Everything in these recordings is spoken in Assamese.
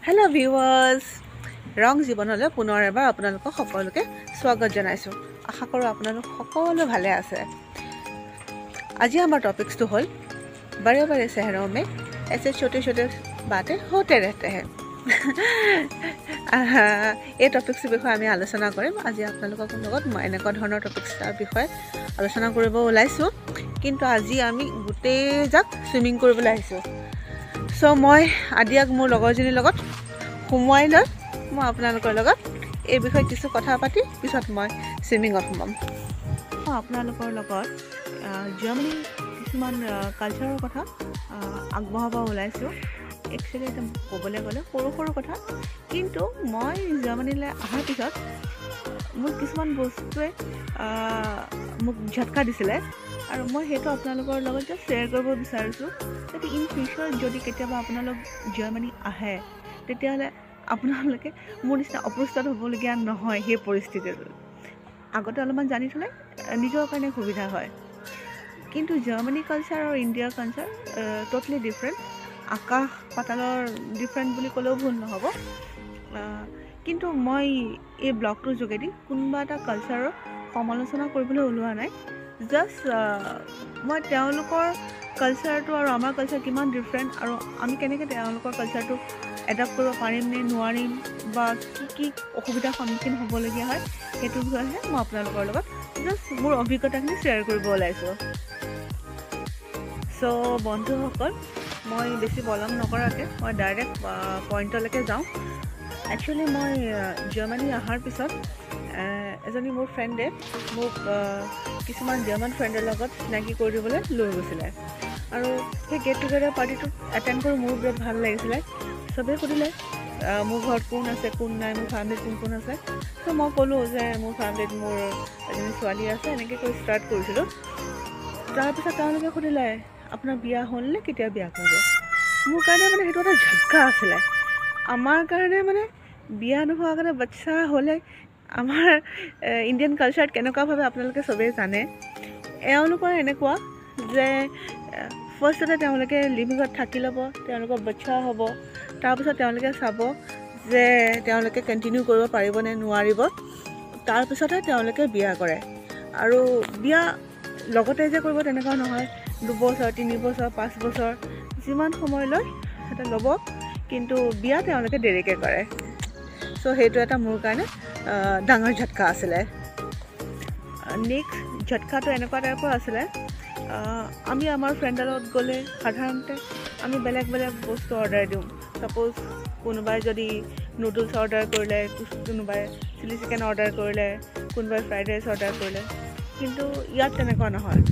Hello viewers, ৰং জীৱনলৈ পুনৰ এবাৰ আপোনালোকক সকলোকে স্বাগত জনাইছো। আশা কৰো আপোনালোক সকলো ভালে আছে। আজি আমাৰ টপিকটো হ'ল बड़े बड़े शहरों में ऐसे छोटे छोटे बातें होते रहते हैं। এই টপিকটোৰ বিষয়ে আমি আলোচনা কৰিম। আজি আপোনালোকৰ লগত মই এনেকুৱা ধৰণৰ টপিকছৰ বিষয়ে আলোচনা কৰিব ওলাইছো, কিন্তু আজি আমি গোটেই যাক সুইমিং কৰিবলৈ আহিছো। সো মই আদিয়াক মোৰ লগৰজনীৰ লগত সোমোৱাই লৈ মই আপোনালোকৰ লগত এই বিষয়ে কিছু কথা পাতি পিছত মই সুইমিঙত সোমাম। মই আপোনালোকৰ লগত জাৰ্মানী কিছুমান কালচাৰৰ কথা আগবঢ়াব ওলাইছোঁ। একচুৱেলি এটা ক'বলৈ গ'লে সৰু সৰু কথা, কিন্তু মই জাৰ্মানীলৈ অহাৰ পিছত মোক কিছুমান বস্তুৱে মোক ঝটকা দিছিলে, আৰু মই সেইটো আপোনালোকৰ লগত জাষ্ট শ্বেয়াৰ কৰিব বিচাৰিছোঁ যাতে ইন ফিউচাৰ যদি কেতিয়াবা আপোনালোক জাৰ্মানী আহে তেতিয়াহ'লে আপোনালোকে মোৰ নিচিনা অপ্ৰস্তুত হ'বলগীয়া নহয়। সেই পৰিস্থিতিটো আগতে অলপমান জানি থ'লে নিজৰ কাৰণে সুবিধা হয়। কিন্তু জাৰ্মানী কালচাৰ আৰু ইণ্ডিয়াৰ কালচাৰ ট'টেলি ডিফাৰেণ্ট। আকাশ পাতালৰ ডিফাৰেণ্ট বুলি ক'লেও ভুল নহ'ব। কিন্তু মই এই ব্লগটোৰ যোগেদি কোনোবা এটা কালচাৰৰ সমালোচনা কৰিবলৈ ওলোৱা নাই। জাষ্ট মই তেওঁলোকৰ কালচাৰটো আৰু আমাৰ কালচাৰ কিমান ডিফাৰেণ্ট, আৰু আমি কেনেকৈ তেওঁলোকৰ কালচাৰটো এডাপ্ট কৰিব পাৰিম নে নোৱাৰিম, বা কি অসুবিধাৰ সন্মুখীন হ'বলগীয়া হয়, সেইটোৰ বিষয়েহে মই আপোনালোকৰ লগত জাষ্ট মোৰ অভিজ্ঞতাখিনি শ্বেয়াৰ কৰিব ওলাইছোঁ। চ' বন্ধুসকল, মই বেছি পলম নকৰাকৈ মই ডাইৰেক্ট পইণ্টলৈকে যাওঁ। একচুৱেলি মই জাৰ্মানী অহাৰ পিছত এজনী মোৰ ফ্ৰেণ্ডে মোক কিছুমান জাৰ্মান ফ্ৰেণ্ডৰ লগত চিনাকি কৰি দিবলৈ লৈ গৈছিলে, আৰু সেই গেট টুগেডাৰ পাৰ্টিটোত এটেণ্ড কৰি মোৰ বিৰাট ভাল লাগিছিলে। চবেই সুধিলে মোৰ ঘৰত কোন আছে কোন নাই, মোৰ ফেমিলিত কোন কোন আছে। চ' মই ক'লোঁ যে মোৰ ফেমিলিত মোৰ এজনী ছোৱালী আছে, এনেকৈ কৈ ষ্টাৰ্ট কৰিছিলোঁ। তাৰপিছত তেওঁলোকে সুধিলে আপোনাৰ বিয়া হ'ল নে, কেতিয়া বিয়া কৰিব? মোৰ কাৰণে মানে সেইটো এটা ঝটকা আছিলে। আমাৰ কাৰণে মানে বিয়া নোহোৱাৰ কাৰণে বাচ্চা হ'লে আমাৰ ইণ্ডিয়ান কালচাৰত কেনেকুৱাভাৱে আপোনালোকে চবেই জানে। এওঁলোকৰ এনেকুৱা যে ফাৰ্ষ্টতে তেওঁলোকে লিভিঙত থাকি ল'ব, তেওঁলোকৰ বাচ্চা হ'ব, তাৰপিছত তেওঁলোকে চাব যে তেওঁলোকে কণ্টিনিউ কৰিব পাৰিব নে নোৱাৰিব, তাৰপিছতহে তেওঁলোকে বিয়া কৰে। আৰু বিয়া লগতে যে কৰিব তেনেকুৱা নহয়, 2 বছৰ 3 বছৰ 5 বছৰ যিমান সময়লৈ সিহঁতে ল'ব, কিন্তু বিয়া তেওঁলোকে দেৰিকৈ কৰে। চ' সেইটো এটা মোৰ কাৰণে ডাঙৰ ঝটকা আছিলে। নেক্সট ঝটকাটো এনেকুৱা টাইপৰ আছিলে, আমি আমাৰ ফ্ৰেণ্ডৰ লগত গ'লে সাধাৰণতে আমি বেলেগ বেলেগ বস্তু অৰ্ডাৰ দিওঁ। ছাপ'জ কোনোবাই যদি নুডলছ অৰ্ডাৰ কৰিলে, কোনোবাই চিলি চিকেন অৰ্ডাৰ কৰিলে, কোনোবাই ফ্ৰাইড ৰাইচ অৰ্ডাৰ কৰিলে। কিন্তু ইয়াত তেনেকুৱা নহয়।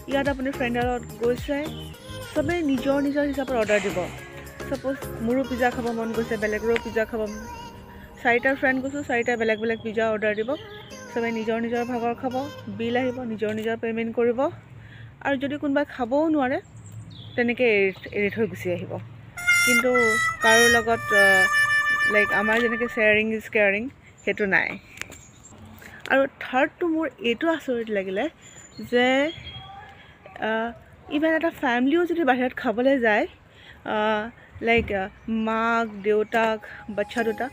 ইয়াত আপুনি ফ্ৰেণ্ডৰ লগত গৈছে, চবেই নিজৰ নিজৰ হিচাপত অৰ্ডাৰ দিব। ছাপ'জ মোৰো পিজ্জা খাব মন গৈছে, বেলেগৰো পিজ্জা খাব, 4টা ফ্ৰেণ্ড গৈছোঁ, 4টা বেলেগ বেলেগ পিজ্জা অৰ্ডাৰ দিব। চবেই নিজৰ নিজৰ ভাগৰ খাব, বিল আহিব, নিজৰ নিজৰ পে'মেণ্ট কৰিব, আৰু যদি কোনোবাই খাবও নোৱাৰে তেনেকৈ এৰি থৈ গুচি আহিব। কিন্তু কাৰোৰ লগত লাইক আমাৰ যেনেকৈ শ্বেয়াৰিং ইজ কেয়াৰিং সেইটো নাই। আৰু থাৰ্ডটো মোৰ এইটো আচৰিত লাগিলে যে ইভেন এটা ফেমিলিও যদি বাহিৰত খাবলৈ যায়, লাইক মাক দেউতাক বাচ্চা দুটা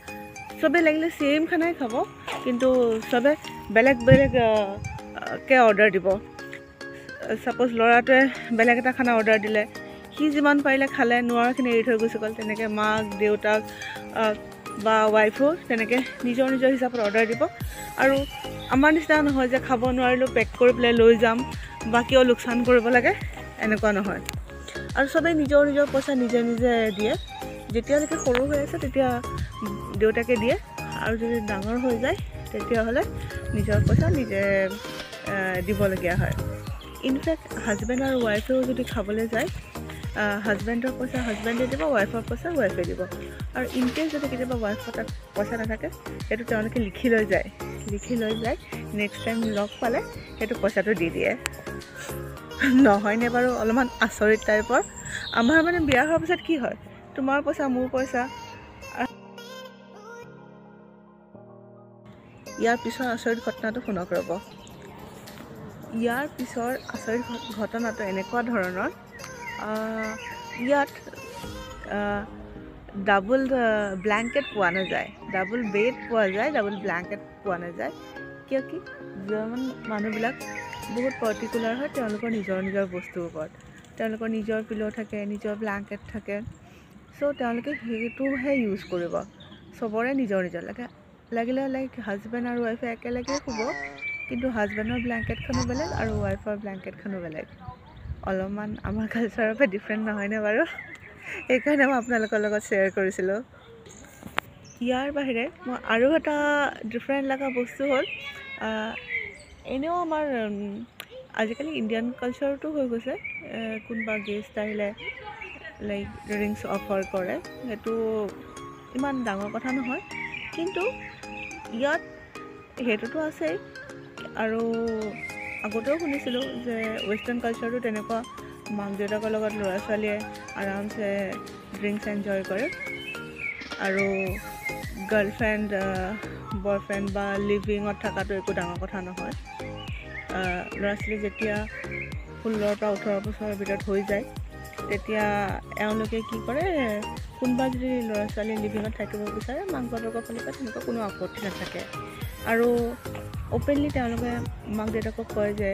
চবেই লাগিলে ছেইম খানাই খাব, কিন্তু চবে বেলেগ বেলেগকৈ অৰ্ডাৰ দিব। ছাপ'জ ল'ৰাটোৱে বেলেগ এটা খানা অৰ্ডাৰ দিলে, সি যিমান পাৰিলে খালে, নোৱাৰাখিনি এৰি থৈ গুচি গ'ল। তেনেকৈ মাক দেউতাক বা ৱাইফো তেনেকৈ নিজৰ নিজৰ হিচাপত অৰ্ডাৰ দিব। আৰু আমাৰ নিচিনা নহয় যে খাব নোৱাৰিলেও পেক কৰি পেলাই লৈ যাম বা কিয় লোকচান কৰিব লাগে, এনেকুৱা নহয়। আৰু চবেই নিজৰ নিজৰ পইচা নিজে নিজে দিয়ে। যেতিয়ালৈকে সৰু হৈ আছে তেতিয়া দেউতাকে দিয়ে, আৰু যদি ডাঙৰ হৈ যায় তেতিয়াহ'লে নিজৰ পইচা নিজে দিবলগীয়া হয়। ইনফেক্ট হাজবেণ্ড আৰু ৱাইফেও যদি খাবলৈ যায়, হাজবেণ্ডৰ পইচা হাজবেণ্ডে দিব, ৱাইফৰ পইচা ৱাইফে দিব। আৰু ইনকেছ যদি কেতিয়াবা ৱাইফৰ তাত পইচা নাথাকে, সেইটো তেওঁলোকে লিখি লৈ যায় নেক্সট টাইম লগ পালে সেইটো পইচাটো দি দিয়ে। নহয়নে বাৰু? অলপমান আচৰিত টাইপৰ। আমাৰ মানে বিয়া হোৱাৰ পিছত কি হয়, তোমাৰ পইচা মোৰ পইচা। ইয়াৰ পিছৰ আচৰিত ঘটনাটো শুনক ৰ'ব। ইয়াৰ পিছৰ আচৰিত ঘটনাটো এনেকুৱা ধৰণৰ, ইয়াত ডাবল ব্লেংকেট পোৱা নাযায়, ডাবল বেড পোৱা যায়, ডাবল ব্লেংকেট পোৱা নাযায়। কিয় কি জাৰ্মান মানুহবিলাক বহুত পাৰ্টিকুলাৰ হয় তেওঁলোকৰ নিজৰ নিজৰ বস্তুৰ ওপৰত। তেওঁলোকৰ নিজৰ পিলো থাকে, নিজৰ ব্লেংকেট থাকে। চ' তেওঁলোকে সেইটোহে ইউজ কৰিব। চবৰে নিজৰ নিজৰ লাগিলে লাইক হাজবেণ্ড আৰু ৱাইফে একেলগে শুব, কিন্তু হাজবেণ্ডৰ ব্লেংকেটখনো বেলেগ আৰু ৱাইফৰ ব্লেংকেটখনো বেলেগ। অলপমান আমাৰ কালচাৰৰ পৰা ডিফাৰেণ্ট নহয়নে বাৰু? সেইকাৰণে মই আপোনালোকৰ লগত শ্বেয়াৰ কৰিছিলোঁ। ইয়াৰ বাহিৰে মই আৰু এটা ডিফাৰেণ্ট লগা বস্তু হ'ল, এনেও আমাৰ আজিকালি ইণ্ডিয়ান কালচাৰতো হৈ গৈছে, কোনোবা গেষ্ট আহিলে লাইক ড্ৰিংকছ অফাৰ কৰে। সেইটো ইমান ডাঙৰ কথা নহয়, কিন্তু ইয়াত সেইটোতো আছেই। আৰু আগতেও শুনিছিলোঁ যে ৱেষ্টাৰ্ণ কালচাৰটো তেনেকুৱা, মাক দেউতাকৰ লগত ল'ৰা ছোৱালীয়ে আৰামছে ড্ৰিংকছ এনজয় কৰে। আৰু গাৰ্লফ্ৰেণ্ড বয়ফ্ৰেণ্ড বা লিভিঙত থকাটো একো ডাঙৰ কথা নহয়। ল'ৰা ছোৱালী যেতিয়া 16 পৰা 18 বছৰৰ ভিতৰত হৈ যায়, তেতিয়া এওঁলোকে কি কৰে, কোনোবা যদি ল'ৰা ছোৱালী লিভিঙত থাকিব বিচাৰে, মাক বাপেকৰ ফালৰ পৰা তেনেকুৱা কোনো আপত্তি নাথাকে। আৰু অ'পেনলি তেওঁলোকে মাক দেউতাকক কয় যে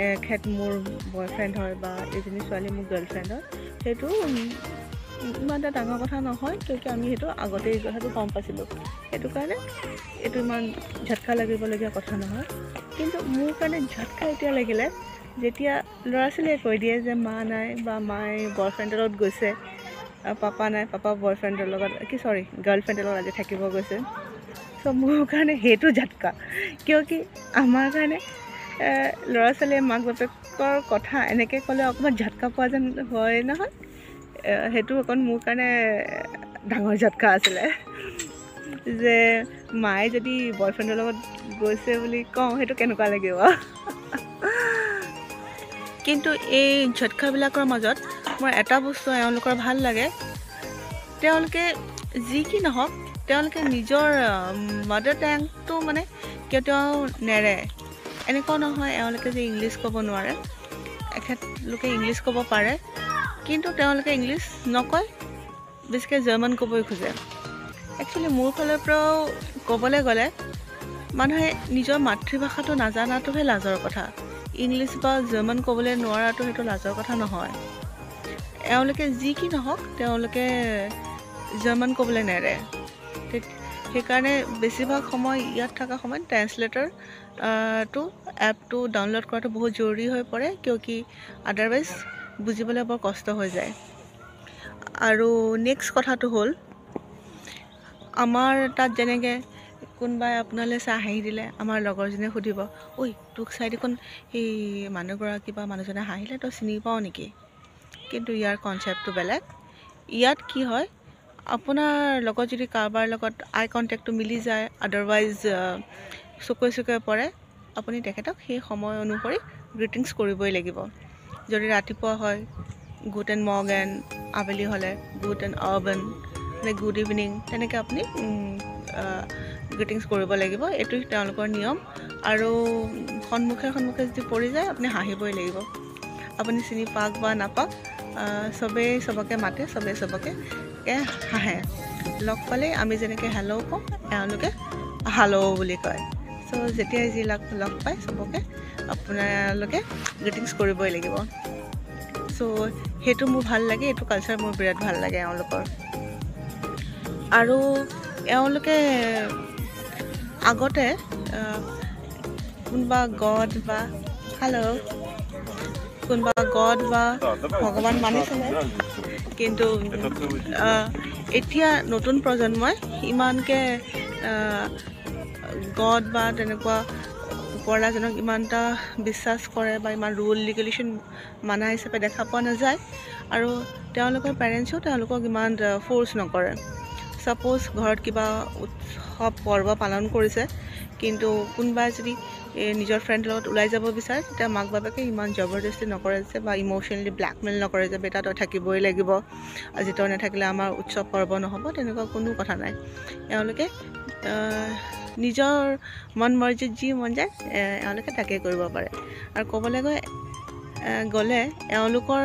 এখেত মোৰ বয়ফ্ৰেণ্ড হয় বা এজনী ছোৱালী মোৰ গাৰ্লফ্ৰেণ্ড হয়। সেইটো ইমান এটা ডাঙৰ কথা নহয়, কিয়কি আমি সেইটো আগতেই কথাটো গম পাইছিলোঁ। সেইটো কাৰণে এইটো ইমান ঝটকা লাগিবলগীয়া কথা নহয়। কিন্তু মোৰ কাৰণে ঝটকা এতিয়া লাগিলে যেতিয়া ল'ৰা ছোৱালীয়ে কৈ দিয়ে যে মা নাই বা মায়ে বয়ফ্ৰেণ্ডৰ লগত গৈছে, পাপা নাই, পাপা বয়ফ্ৰেণ্ডৰ লগত গাৰ্লফ্ৰেণ্ডৰ লগত আজি থাকিব গৈছে। চ' মোৰ কাৰণে সেইটো ঝটকা, কিয়কি আমাৰ কাৰণে ল'ৰা ছোৱালীয়ে মাক বাপেকৰ কথা এনেকৈ ক'লে অকণমান ঝটকা পোৱা যেন হয় নহয়। সেইটো অকণ মোৰ কাৰণে ডাঙৰ ঝটকা আছিলে যে মায়ে যদি বয়ফ্ৰেণ্ডৰ লগত গৈছে বুলি কওঁ, সেইটো কেনেকুৱা লাগিব। কিন্তু এই ঝটকাবিলাকৰ মাজত মোৰ এটা বস্তু এওঁলোকৰ ভাল লাগে, তেওঁলোকে যি কি নহওক তেওঁলোকে নিজৰ মাদাৰ টাংটো মানে কেতিয়াও নেৰে। এনেকুৱা নহয় এওঁলোকে যে ইংলিছ ক'ব নোৱাৰে, এখেতলোকে ইংলিছ ক'ব পাৰে, কিন্তু তেওঁলোকে ইংলিছ নকয়, বেছিকৈ জাৰ্মান ক'বই খোজে। একচুৱেলি মোৰ ফালৰ পৰাও ক'বলৈ গ'লে মানুহে নিজৰ মাতৃভাষাটো নাজানাটোহে লাজৰ কথা। ইংলিছ বা জাৰ্মান ক'বলৈ নোৱাৰাটো সেইটো লাজৰ কথা নহয়। এওঁলোকে যি কি নহওক তেওঁলোকে জাৰ্মান ক'বলৈ নেৰে। সেইকাৰণে বেছিভাগ সময় ইয়াত থকা সময়ত ট্ৰেন্সলেটৰটো এপটো ডাউনলোড কৰাটো বহুত জৰুৰী হৈ পৰে, কিয়কি আদাৰৱাইজ বুজিবলৈ বৰ কষ্ট হৈ যায়। আৰু নেক্সট কথাটো হ'ল, আমাৰ তাত যেনেকৈ কোনোবাই আপোনালৈ চাহ হাঁহি দিলে, আমাৰ লগৰজনীয়ে সুধিব, ঐ তোক চাই দেখোন সেই মানুহগৰাকী বা মানুহজনে হাঁহিলে, তই চিনি পাওঁ নেকি? কিন্তু ইয়াৰ কনচেপ্টটো বেলেগ। ইয়াত কি হয়, আপোনাৰ লগত যদি কাৰোবাৰ লগত আই কণ্টেক্টটো মিলি যায়, আদাৰৱাইজ চকুৱে চকুৱে পৰে, আপুনি তেখেতক সেই সময় অনুসৰি গ্ৰিটিংছ কৰিবই লাগিব। যদি ৰাতিপুৱা হয় গুটেন মৰ্গেন, আবেলি হ'লে গুটেন আবেন, গুড ইভিনিং, তেনেকৈ আপুনি গ্ৰিটিংছ কৰিব লাগিব। এইটো তেওঁলোকৰ নিয়ম। আৰু সন্মুখে যদি পৰি যায় আপুনি হাঁহিবই লাগিব। আপুনি চিনি পাওক বা নাপাওক, চবেই চবকে মাতে, চবেই চবকে হাঁহে। লগ পালেই আমি যেনেকৈ হেল্ল' কওঁ, এওঁলোকে হালো বুলি কয়। চ' যেতিয়াই যি লগ পায় চবকে আপোনালোকে গ্ৰিটিংছ কৰিবই লাগিব। চ' সেইটো মোৰ ভাল লাগে, এইটো কালচাৰ মোৰ বিৰাট ভাল লাগে এওঁলোকৰ। আৰু এওঁলোকে আগতে কোনোবা গড বা ভগৱান মানিছিলে, কিন্তু এতিয়া নতুন প্ৰজন্মই ইমানকৈ গড বা তেনেকুৱা ওপৰৱালাজনক ইমান এটা বিশ্বাস কৰে বা ইমান ৰুল ৰেগুলেশ্যন মানা হিচাপে দেখা পোৱা নাযায়। আৰু তেওঁলোকৰ পেৰেণ্টছেও তেওঁলোকক ইমান ফ'ৰ্চ নকৰে। ছাপ'জ ঘৰত কিবা উৎসৱ পৰ্ব পালন কৰিছে, কিন্তু কোনোবাই যদি নিজৰ ফ্ৰেণ্ডৰ লগত ওলাই যাব বিচাৰে, তেতিয়া মাক বাপেকে ইমান জবৰদস্তি নকৰে যে বা ইম'চনেলি ব্লেকমেইল নকৰে যে বেটা তই থাকিবই লাগিব, আজি তই নাথাকিলে আমাৰ উৎসৱ পৰ্ব নহ'ব, তেনেকুৱা কোনো কথা নাই। এওঁলোকে নিজৰ মন মৰ্জিত যি মন যায় এওঁলোকে তাকেই কৰিব পাৰে। আৰু ক'বলৈ গৈ গ'লে এওঁলোকৰ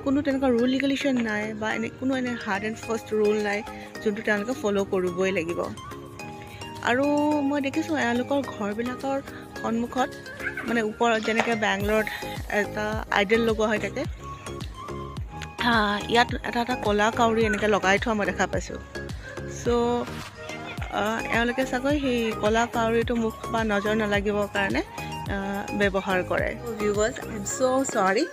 কোনো তেনেকুৱা ৰুল ৰেগুলেশ্যন নাই বা কোনো হাৰ্ড এণ্ড ফাষ্ট ৰুল নাই যোনটো তেওঁলোকে ফ'ল' কৰিবই লাগিব। আৰু মই দেখিছোঁ এওঁলোকৰ ঘৰবিলাকৰ সন্মুখত মানে ওপৰত যেনেকৈ বেংগলোৰত এটা আইডেল লগোৱা হৈ থাকে, ইয়াত এটা ক'লা কাউৰী এনেকৈ লগাই থোৱা মই দেখা পাইছোঁ। চ' এওঁলোকে চাগৈ সেই ক'লা কাউৰীটো মুখ বা নজৰ নালাগিবৰ কাৰণে ব্যৱহাৰ কৰে। ভিউৱাৰ্ছ, আই এম ছ' চৰি,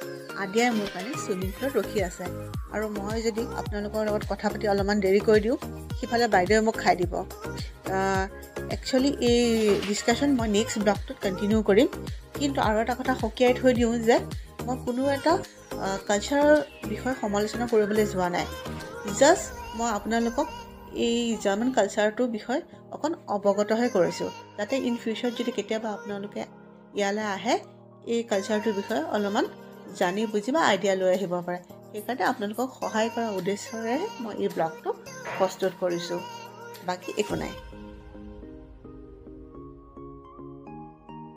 আদিয়াই মোৰ কাৰণে চুইমিং পুলত ৰখি আছে আৰু মই যদি আপোনালোকৰ লগত কথা পাতি অলপমান দেৰি কৰি দিওঁ, সিফালে বাইদেৱে মোক খাই দিব। একচুৱেলি এই ডিছকাশ্যন মই নেক্সট ব্লগটোত কণ্টিনিউ কৰিম, কিন্তু আৰু এটা কথা সকীয়াই থৈ দিওঁ যে মই কোনো এটা কালচাৰৰ বিষয়ে সমালোচনা কৰিবলৈ যোৱা নাই। জাষ্ট মই আপোনালোকক এই জাৰ্মান কালচাৰটোৰ বিষয়ে অকণ অৱগতহে কৰিছোঁ, যাতে ইন ফিউচাৰত যদি কেতিয়াবা আপোনালোকে ইয়ালৈ আহে এই কালচাৰটোৰ বিষয়ে অলপমান জানি বুজি বা আইডিয়া লৈ আহিব পাৰে। সেইকাৰণে আপোনালোকক সহায় কৰাৰ উদ্দেশ্যৰে মই এই ব্লগটো প্ৰস্তুত কৰিছোঁ, বাকী একো নাই।